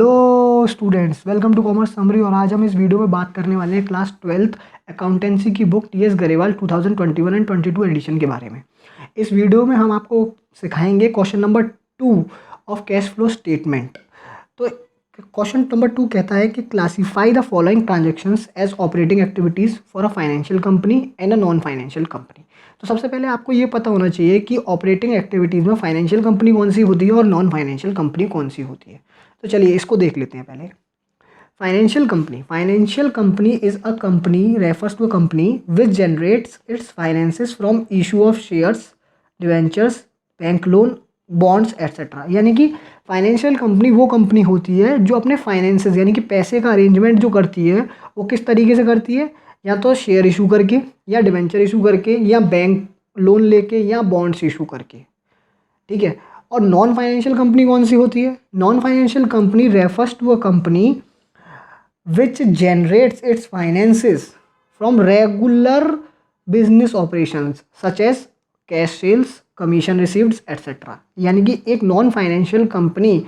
Hello students, welcome to commerce summary. और आज हम इस वीडियो में बात करने वाले हैं क्लास 12th अकाउंटेंसी की book T S Grewal 2021 and 22 edition के बारे में। इस वीडियो में हम आपको सिखाएंगे question number 2 of cash flow statement. तो क्वेश्चन नंबर 2 कहता है कि classify the following transactions as operating activities for a financial company and a non financial company. तो सबसे पहले आपको ये पता होना चाहिए कि ऑपरेटिंग एक्टिविटीज़ में फाइनेंशियल कंपनी कौन सी होती है और नॉन फाइनेंशियल कंपनी कौन सी होती है। तो चलिए इसको देख लेते हैं पहले। Financial company is a company refers to a company which generates its finances from issue of shares, debentures, bank loan, bonds etcetera. यानी कि फाइनेंशियल कंपनी वो कंपनी होती है जो अपने फाइनेंसेस यानी कि पैसे का अरेंजमेंट जो करती है वो किस तरीके से करती है, या तो शेयर इशू करके, या डिवेंचर इशू करके, या बैंक लोन लेके, या बॉन्ड्स इशू करके। ठीक है। और नॉन फाइनेंशियल कंपनी कौन सी होती है? Non financial company refers to a company which generates its finances from regular business operations such as cash sales, commission receiveds etcetera. यानी कि एक नॉन फाइनेंशियल कंपनी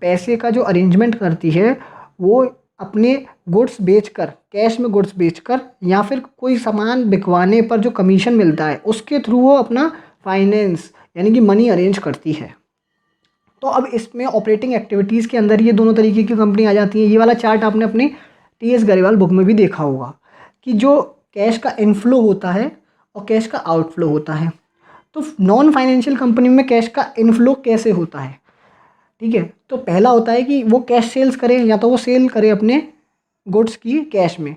पैसे का जो अरेंजमेंट करती है वो अपने गुड्स बेचकर, कैश में गुड्स बेचकर, या फिर कोई सामान बिकवाने पर जो कमीशन मिलता है उसके थ्रू वो अपना फाइनेंस यानी कि मनी अरेंज करती है। तो अब इसमें ऑपरेटिंग एक्टिविटीज़ के अंदर ये दोनों तरीके की कंपनी आ जाती है। ये वाला चार्ट आपने अपनी टी एस गरेवाल बुक में भी देखा होगा कि जो कैश का इनफ्लो होता है और कैश का आउटफ्लो होता है। तो नॉन फाइनेंशियल कंपनी में कैश का इनफ्लो कैसे होता है? ठीक है। तो पहला होता है कि वो कैश सेल्स करे, या तो वो सेल करे अपने गुड्स की कैश में।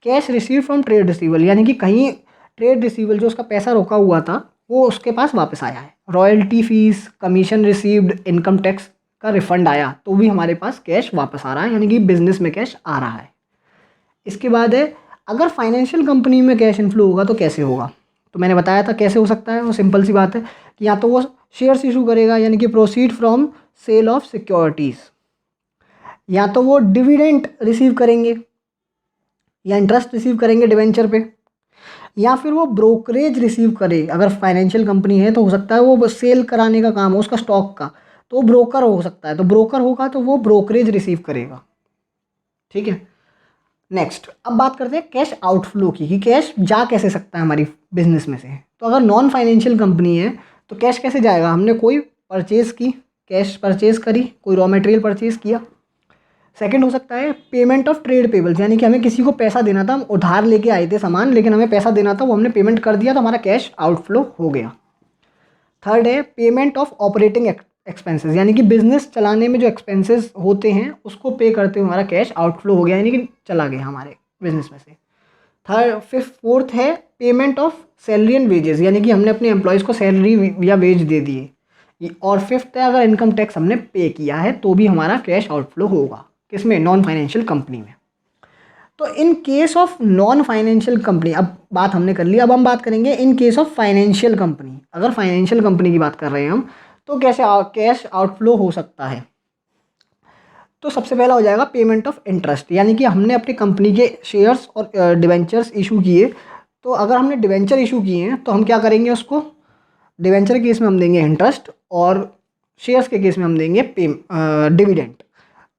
कैश रिसीव फ्रॉम ट्रेड रिसीवल, यानी कि कहीं ट्रेड रिसीवल जो उसका पैसा रोका हुआ था वो उसके पास वापस आया है। Royalty fees, commission received, income tax का रिफंड आया तो भी हमारे पास कैश वापस आ रहा है, यानी कि बिजनेस में कैश आ रहा है। इसके बाद है, अगर फाइनेंशियल कंपनी में कैश इनफ्लो होगा तो कैसे होगा? तो मैंने बताया था कैसे हो सकता है। वो सिंपल सी बात है कि या तो वो शेयर्स इशू करेगा यानी कि proceed from sale of securities, या तो वो डिविडेंड रिसीव करेंगे या इंटरेस्ट रिसीव करेंगे डिवेंचर पे, या फिर वो ब्रोकरेज रिसीव करे। अगर फाइनेंशियल कंपनी है तो हो सकता है वो सेल कराने का काम हो उसका स्टॉक का, तो वो ब्रोकर हो सकता है। तो ब्रोकर होगा तो वो ब्रोकरेज रिसीव करेगा। ठीक है। नेक्स्ट, अब बात करते हैं कैश आउटफ्लो की कि कैश जा कैसे सकता है हमारी बिजनेस में से। तो अगर नॉन फाइनेंशियल कंपनी है तो कैश कैसे जाएगा? हमने कोई परचेज़ की, कैश परचेज़ करी, कोई रॉ मटेरियल परचेज़ किया। सेकंड हो सकता है पेमेंट ऑफ ट्रेड पेबल्स, यानी कि हमें किसी को पैसा देना था, हम उधार लेके आए थे सामान, लेकिन हमें पैसा देना था, वो हमने पेमेंट कर दिया तो हमारा कैश आउटफ्लो हो गया। थर्ड है पेमेंट ऑफ ऑपरेटिंग एक्सपेंसेस, यानी कि बिजनेस चलाने में जो एक्सपेंसेस होते हैं उसको पे करते हुए हमारा कैश आउटफ्लो हो गया, यानी कि चला गया हमारे बिजनेस में से। फोर्थ है payment of salary and wages, यानी कि हमने अपने एम्प्लॉयज़ को सैलरी या वेज दे दिए। और फिफ्थ है अगर इनकम टैक्स हमने पे किया है तो भी हमारा कैश आउटफ्लो होगा। किसमें? नॉन फाइनेंशियल कंपनी में। तो in case of non financial company, अब बात हमने कर ली, अब हम बात करेंगे in case of financial company. अगर फाइनेंशियल कंपनी की बात कर रहे हैं हम तो कैसे कैश आउटफ्लो हो सकता है? तो सबसे पहला हो जाएगा पेमेंट ऑफ इंटरेस्ट, यानी कि हमने अपनी कंपनी के शेयर्स और डिवेंचर्स इशू किए। तो अगर हमने डिवेंचर इशू किए हैं तो हम क्या करेंगे उसको, डिवेंचर के केस में हम देंगे इंटरेस्ट और शेयर्स के केस में हम देंगे डिविडेंड।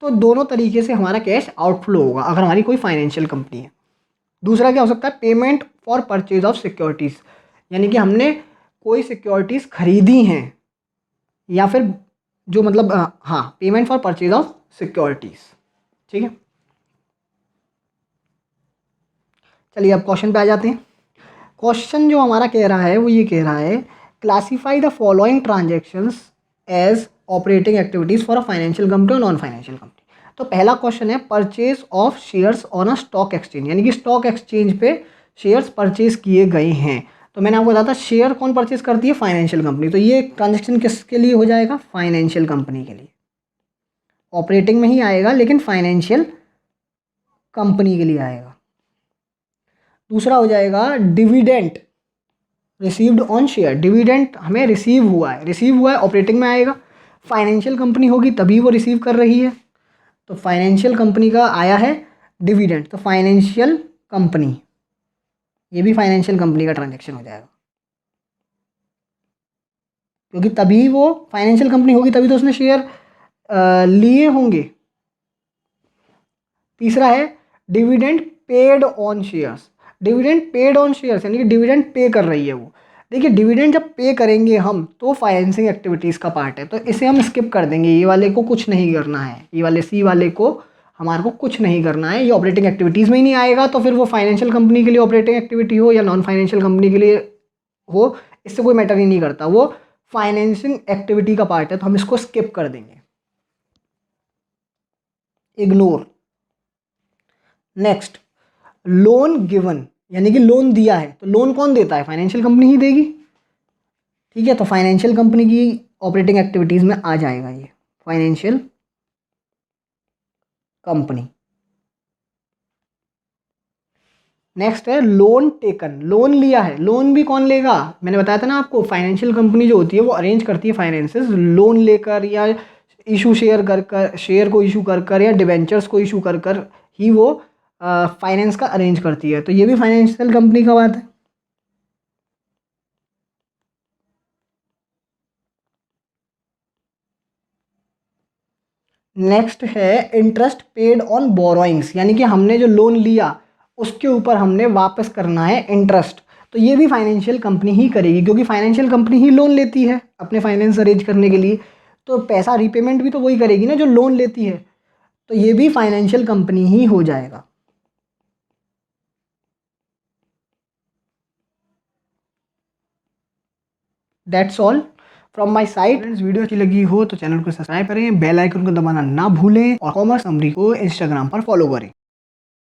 तो दोनों तरीके से हमारा कैश आउटफ्लो होगा अगर हमारी कोई फाइनेंशियल कंपनी है। दूसरा क्या हो सकता है? Payment for purchase of securities, यानी कि हमने कोई सिक्योरिटीज़ खरीदी हैं, या फिर जो मतलब हाँ, payment for purchase of securities. ठीक है। चलिए अब क्वेश्चन पे आ जाते हैं। क्वेश्चन जो हमारा कह रहा है वो ये कह रहा है classify the following transactions as operating activities for a financial company और नॉन फाइनेंशियल कंपनी। तो पहला क्वेश्चन है purchase of shares on a stock exchange, यानी कि स्टॉक एक्सचेंज पे शेयर्स परचेज किए गए हैं। तो मैंने आपको बताया था शेयर कौन परचेज करती है? Financial company. तो ये ट्रांजेक्शन किसके लिए हो जाएगा? फाइनेंशियल कंपनी के लिए। ऑपरेटिंग में ही आएगा लेकिन फाइनेंशियल कंपनी के लिए आएगा। दूसरा हो जाएगा dividend received on share, dividend हमें रिसीव हुआ है, रिसीव हुआ है ऑपरेटिंग में आएगा। फाइनेंशियल कंपनी होगी तभी वो रिसीव कर रही है, तो फाइनेंशियल कंपनी का आया है डिविडेंट, तो फाइनेंशियल कंपनी, ये भी फाइनेंशियल कंपनी का ट्रांजैक्शन हो जाएगा, क्योंकि तभी वो फाइनेंशियल कंपनी होगी तभी तो उसने शेयर लिए होंगे। तीसरा है dividend paid on shares. Dividend paid on shares यानी कि डिविडेंड पे कर रही है वो। देखिए डिविडेंड जब पे करेंगे हम तो फाइनेंसिंग एक्टिविटीज़ का पार्ट है, तो इसे हम स्किप कर देंगे, ये वाले को कुछ नहीं करना है, ये वाले सी वाले को हमारे को कुछ नहीं करना है, ये ऑपरेटिंग एक्टिविटीज़ में ही नहीं आएगा। तो फिर वो फाइनेंशियल कंपनी के लिए ऑपरेटिंग एक्टिविटी हो या नॉन फाइनेंशियल कंपनी के लिए हो, इससे कोई मैटर ही नहीं करता, वो फाइनेंसिंग एक्टिविटी का पार्ट है, तो हम इसको स्किप कर देंगे, इग्नोर। नेक्स्ट, लोन गिवन यानी कि लोन दिया है, तो लोन कौन देता है? फाइनेंशियल कंपनी ही देगी, ठीक है। तो फाइनेंशियल कंपनी की ऑपरेटिंग एक्टिविटीज़ में आ जाएगा ये फाइनेंशियल कंपनी। नेक्स्ट है लोन टेकन, लोन लिया है, लोन भी कौन लेगा? मैंने बताया था ना आपको, फाइनेंशियल कंपनी जो होती है वो अरेंज करती है फाइनेंसेस, लोन लेकर या इशू शेयर कर कर, शेयर को इशू कर कर या डिबेंचर्स को इशू कर कर ही वो फाइनेंस का अरेंज करती है, तो ये भी फाइनेंशियल कंपनी का बात है। नेक्स्ट है इंटरेस्ट पेड ऑन बोरोइंग्स, यानी कि हमने जो लोन लिया उसके ऊपर हमने वापस करना है इंटरेस्ट, तो ये भी फाइनेंशियल कंपनी ही करेगी, क्योंकि फाइनेंशियल कंपनी ही लोन लेती है अपने फाइनेंस अरेंज करने के लिए, तो पैसा रीपेमेंट भी तो वही करेगी ना जो लोन लेती है, तो ये भी फाइनेंशियल कंपनी ही हो जाएगा। That's all from my side. Friends, video अच्छी लगी हो तो चैनल को सब्सक्राइब करें, बेल आइकन को दबाना ना भूलें और कॉमर्स समरी को इंस्टाग्राम पर फॉलो करें।